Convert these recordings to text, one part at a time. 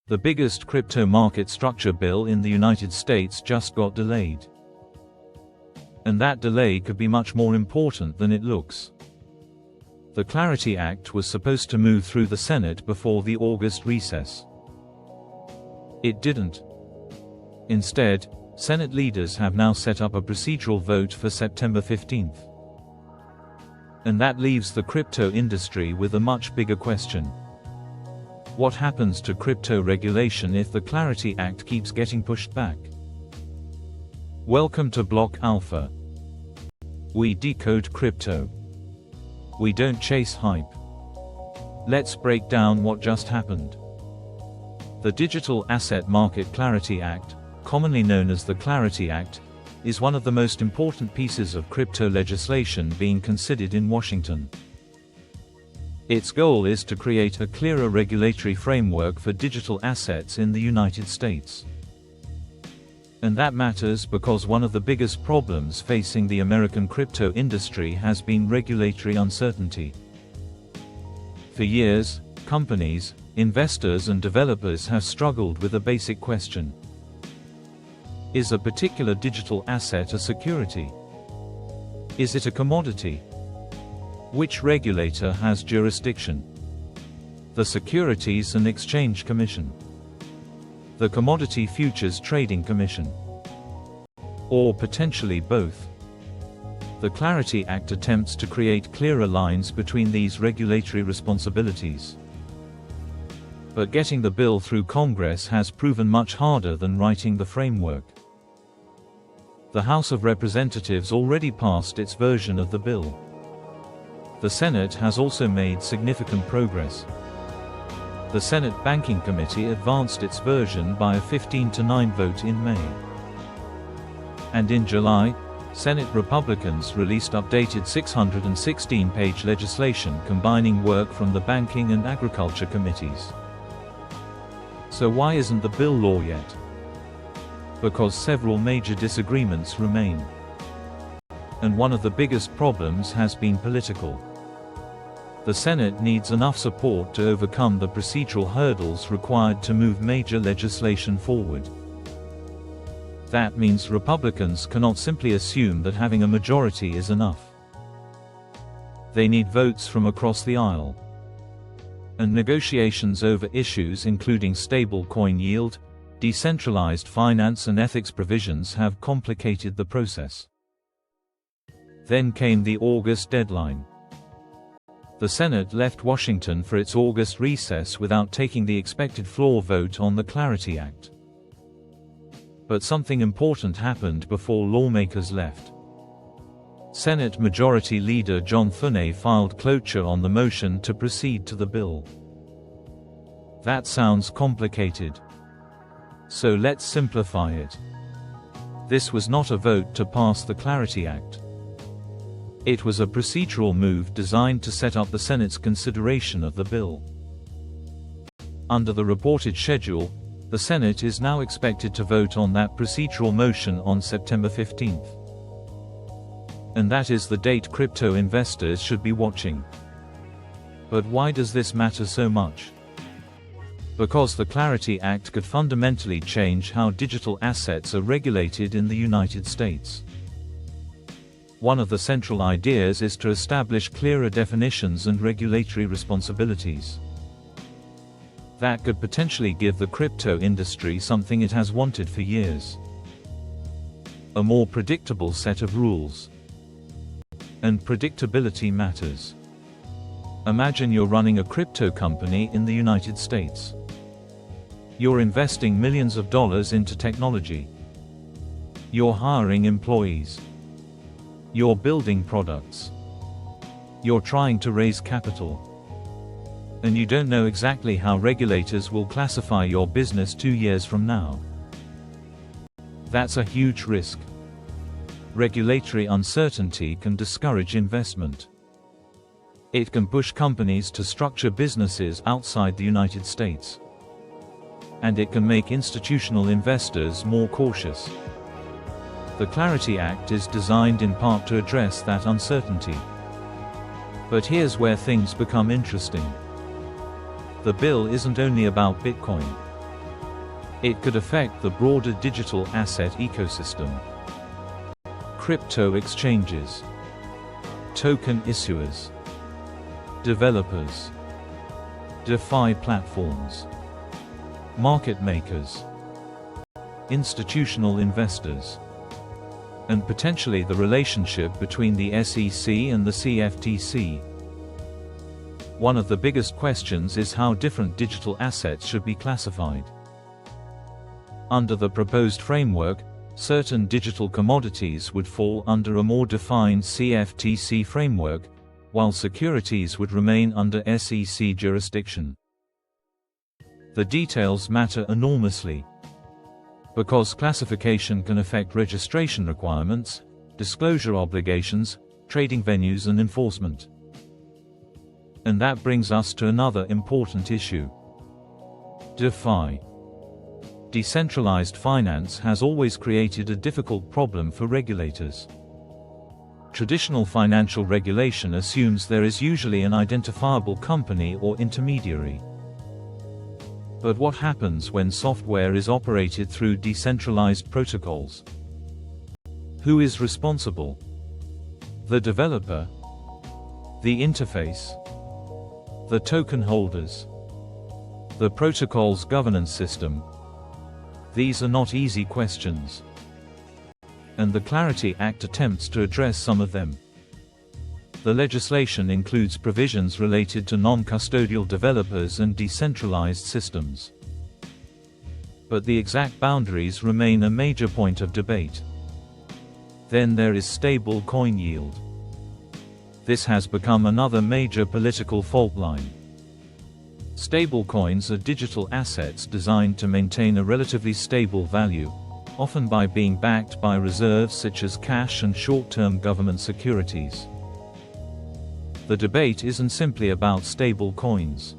The biggest crypto market structure bill in the United States just got delayed. And that delay could be much more important than it looks. The Clarity Act was supposed to move through the Senate before the August recess. It didn't. Instead, Senate leaders have now set up a procedural vote for September 15th. And that leaves the crypto industry with a much bigger question. What happens to crypto regulation if the Clarity Act keeps getting pushed back? Welcome to BlockAlpha. We decode crypto. We don't chase hype. Let's break down what just happened. The Digital Asset Market Clarity Act, commonly known as the Clarity Act, is one of the most important pieces of crypto legislation being considered in Washington. Its goal is to create a clearer regulatory framework for digital assets in the United States. And that matters because one of the biggest problems facing the American crypto industry has been regulatory uncertainty. For years, companies, investors and developers have struggled with a basic question. Is a particular digital asset a security? Is it a commodity? Which regulator has jurisdiction? The Securities and Exchange Commission? The Commodity Futures Trading Commission? Or potentially both? The Clarity Act attempts to create clearer lines between these regulatory responsibilities. But getting the bill through Congress has proven much harder than writing the framework. The House of Representatives already passed its version of the bill. The Senate has also made significant progress. The Senate Banking Committee advanced its version by a 15-9 vote in May. And in July, Senate Republicans released updated 616-page legislation combining work from the Banking and Agriculture Committees. So why isn't the bill law yet? Because several major disagreements remain. And one of the biggest problems has been political. The Senate needs enough support to overcome the procedural hurdles required to move major legislation forward. That means Republicans cannot simply assume that having a majority is enough. They need votes from across the aisle. And negotiations over issues including stable coin yield, decentralized finance and ethics provisions have complicated the process. Then came the August deadline. The Senate left Washington for its August recess without taking the expected floor vote on the Clarity Act. But something important happened before lawmakers left. Senate Majority Leader John Thune filed cloture on the motion to proceed to the bill. That sounds complicated. So let's simplify it. This was not a vote to pass the Clarity Act. It was a procedural move designed to set up the Senate's consideration of the bill. Under the reported schedule, the Senate is now expected to vote on that procedural motion on September 15th. And that is the date crypto investors should be watching. But why does this matter so much? Because the Clarity Act could fundamentally change how digital assets are regulated in the United States. One of the central ideas is to establish clearer definitions and regulatory responsibilities. That could potentially give the crypto industry something it has wanted for years: a more predictable set of rules. And predictability matters. Imagine you're running a crypto company in the United States. You're investing millions of dollars into technology. You're hiring employees. You're building products. You're trying to raise capital. And you don't know exactly how regulators will classify your business 2 years from now. That's a huge risk. Regulatory uncertainty can discourage investment. It can push companies to structure businesses outside the United States. And it can make institutional investors more cautious. The Clarity Act is designed in part to address that uncertainty. But here's where things become interesting. The bill isn't only about Bitcoin. It could affect the broader digital asset ecosystem. Crypto exchanges, token issuers, developers, DeFi platforms, market makers, institutional investors, and potentially the relationship between the SEC and the CFTC. One of the biggest questions is how different digital assets should be classified. Under the proposed framework, certain digital commodities would fall under a more defined CFTC framework, while securities would remain under SEC jurisdiction. The details matter enormously, because classification can affect registration requirements, disclosure obligations, trading venues and enforcement. And that brings us to another important issue. DeFi. Decentralized finance has always created a difficult problem for regulators. Traditional financial regulation assumes there is usually an identifiable company or intermediary. But what happens when software is operated through decentralized protocols? Who is responsible? The developer? The interface? The token holders? The protocol's governance system? These are not easy questions. And the Clarity Act attempts to address some of them. The legislation includes provisions related to non-custodial developers and decentralized systems. But the exact boundaries remain a major point of debate. Then there is stable coin yield. This has become another major political fault line. Stablecoins are digital assets designed to maintain a relatively stable value, often by being backed by reserves such as cash and short-term government securities. The debate isn't simply about stable coins.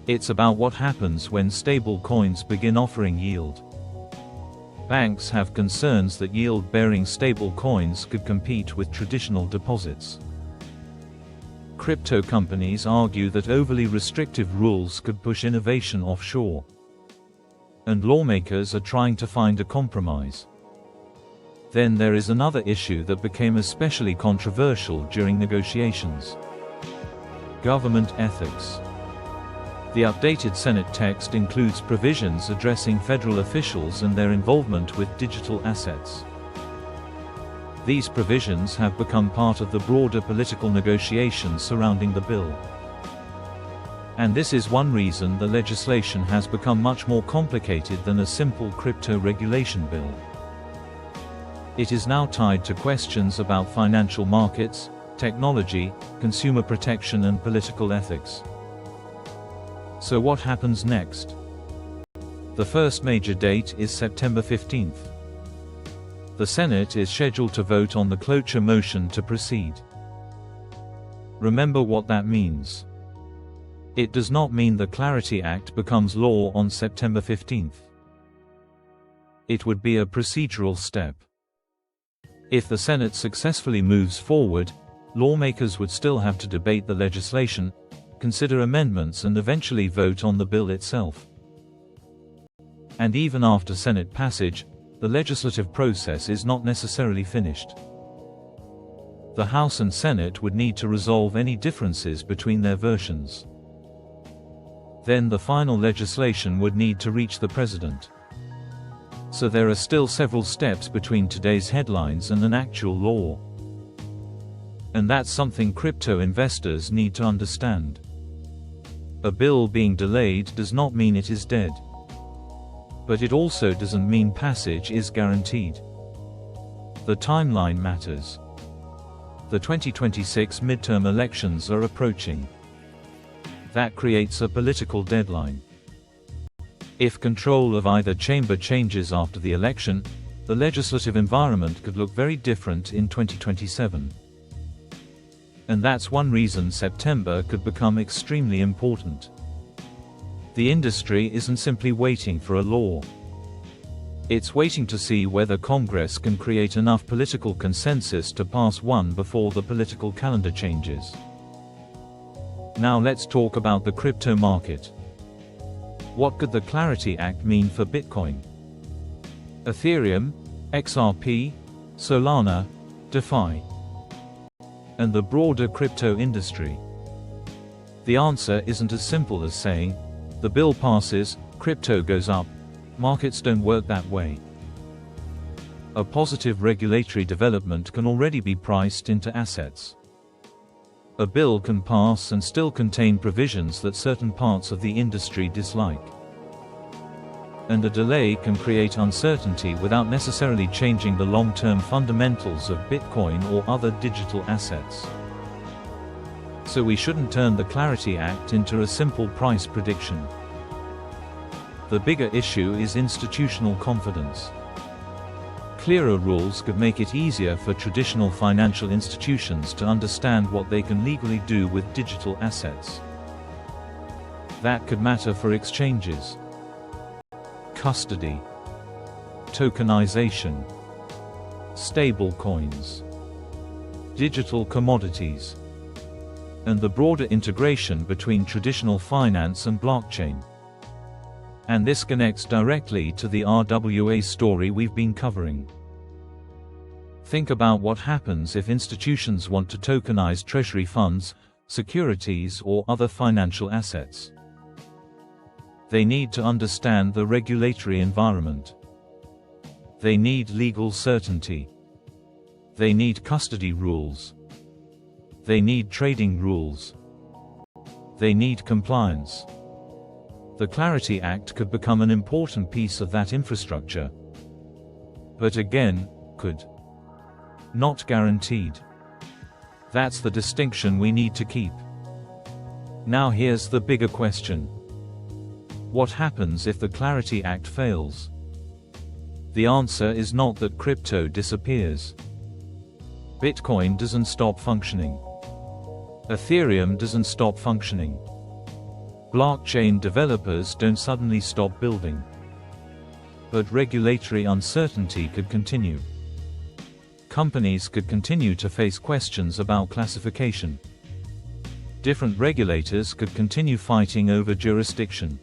It's about what happens when stable coins begin offering yield. Banks have concerns that yield-bearing stable coins could compete with traditional deposits. Crypto companies argue that overly restrictive rules could push innovation offshore. And lawmakers are trying to find a compromise. Then there is another issue that became especially controversial during negotiations. Government ethics. The updated Senate text includes provisions addressing federal officials and their involvement with digital assets. These provisions have become part of the broader political negotiations surrounding the bill. And this is one reason the legislation has become much more complicated than a simple crypto regulation bill. It is now tied to questions about financial markets, technology, consumer protection and political ethics. So what happens next? The first major date is September 15th. The Senate is scheduled to vote on the cloture motion to proceed. Remember what that means. It does not mean the Clarity Act becomes law on September 15th. It would be a procedural step. If the Senate successfully moves forward, lawmakers would still have to debate the legislation, consider amendments and eventually vote on the bill itself. And even after Senate passage, the legislative process is not necessarily finished. The House and Senate would need to resolve any differences between their versions. Then the final legislation would need to reach the President. So there are still several steps between today's headlines and an actual law. And that's something crypto investors need to understand. A bill being delayed does not mean it is dead. But it also doesn't mean passage is guaranteed. The timeline matters. The 2026 midterm elections are approaching. That creates a political deadline. If control of either chamber changes after the election, the legislative environment could look very different in 2027. And that's one reason September could become extremely important. The industry isn't simply waiting for a law. It's waiting to see whether Congress can create enough political consensus to pass one before the political calendar changes. Now let's talk about the crypto market. What could the Clarity Act mean for Bitcoin, Ethereum, XRP, Solana, DeFi, and the broader crypto industry? The answer isn't as simple as saying, the bill passes, crypto goes up. Markets don't work that way. A positive regulatory development can already be priced into assets. A bill can pass and still contain provisions that certain parts of the industry dislike. And a delay can create uncertainty without necessarily changing the long-term fundamentals of Bitcoin or other digital assets. So we shouldn't turn the Clarity Act into a simple price prediction. The bigger issue is institutional confidence. Clearer rules could make it easier for traditional financial institutions to understand what they can legally do with digital assets. That could matter for exchanges, custody, tokenization, stablecoins, digital commodities, and the broader integration between traditional finance and blockchain. And this connects directly to the RWA story we've been covering. Think about what happens if institutions want to tokenize treasury funds, securities, or other financial assets. They need to understand the regulatory environment. They need legal certainty. They need custody rules. They need trading rules. They need compliance. The Clarity Act could become an important piece of that infrastructure. But again, could. Not guaranteed. That's the distinction we need to keep. Now here's the bigger question. What happens if the Clarity Act fails? The answer is not that crypto disappears. Bitcoin doesn't stop functioning. Ethereum doesn't stop functioning. Blockchain developers don't suddenly stop building. But regulatory uncertainty could continue. Companies could continue to face questions about classification. Different regulators could continue fighting over jurisdiction.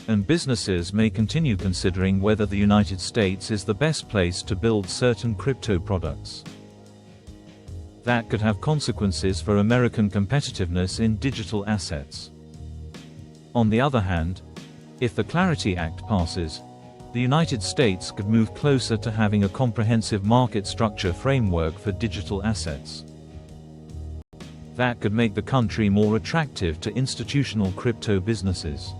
And businesses may continue considering whether the United States is the best place to build certain crypto products. That could have consequences for American competitiveness in digital assets. On the other hand, if the Clarity Act passes, the United States could move closer to having a comprehensive market structure framework for digital assets. That could make the country more attractive to institutional crypto businesses.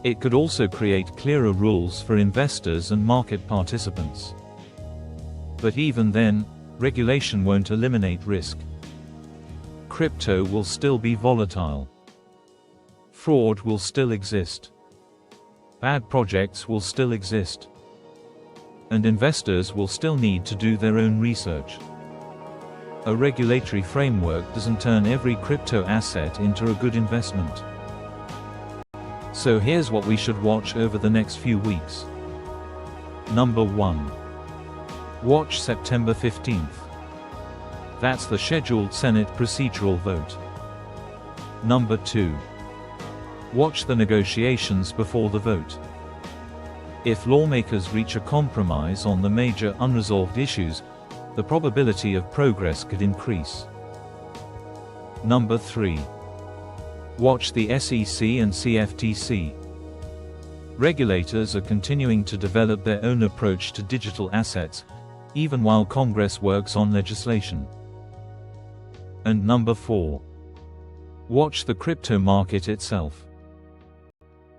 It could also create clearer rules for investors and market participants. But even then, regulation won't eliminate risk. Crypto will still be volatile. Fraud will still exist. Bad projects will still exist. And investors will still need to do their own research. A regulatory framework doesn't turn every crypto asset into a good investment. So here's what we should watch over the next few weeks. Number 1. Watch September 15th. That's the scheduled Senate procedural vote. Number 2. Watch the negotiations before the vote. If lawmakers reach a compromise on the major unresolved issues, the probability of progress could increase. Number 3. Watch the SEC and CFTC. Regulators are continuing to develop their own approach to digital assets, even while Congress works on legislation. And number 4. Watch the crypto market itself.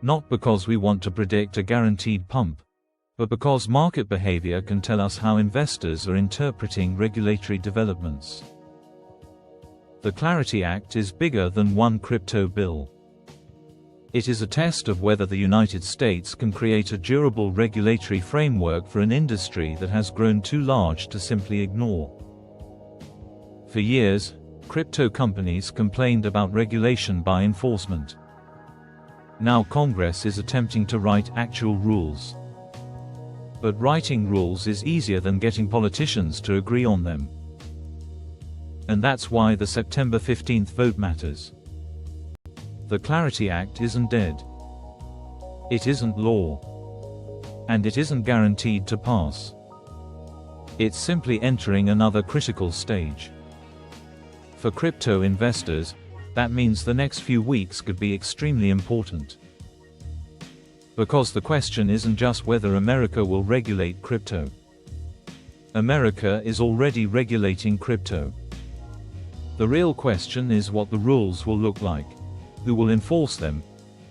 Not because we want to predict a guaranteed pump, but because market behavior can tell us how investors are interpreting regulatory developments. The Clarity Act is bigger than one crypto bill. It is a test of whether the United States can create a durable regulatory framework for an industry that has grown too large to simply ignore. For years, crypto companies complained about regulation by enforcement. Now Congress is attempting to write actual rules. But writing rules is easier than getting politicians to agree on them. And that's why the September 15th vote matters. The Clarity Act isn't dead. It isn't law. And it isn't guaranteed to pass. It's simply entering another critical stage. For crypto investors, that means the next few weeks could be extremely important. Because the question isn't just whether America will regulate crypto. America is already regulating crypto. The real question is what the rules will look like, who will enforce them,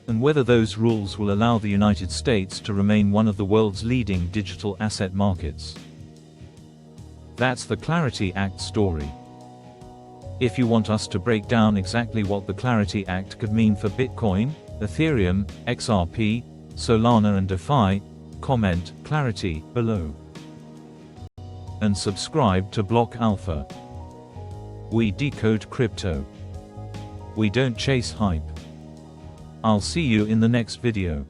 and whether those rules will allow the United States to remain one of the world's leading digital asset markets. That's the Clarity Act story. If you want us to break down exactly what the Clarity Act could mean for Bitcoin, Ethereum, XRP, Solana and DeFi, comment "Clarity" below. And subscribe to BlockAlpha. We decode crypto. We don't chase hype. I'll see you in the next video.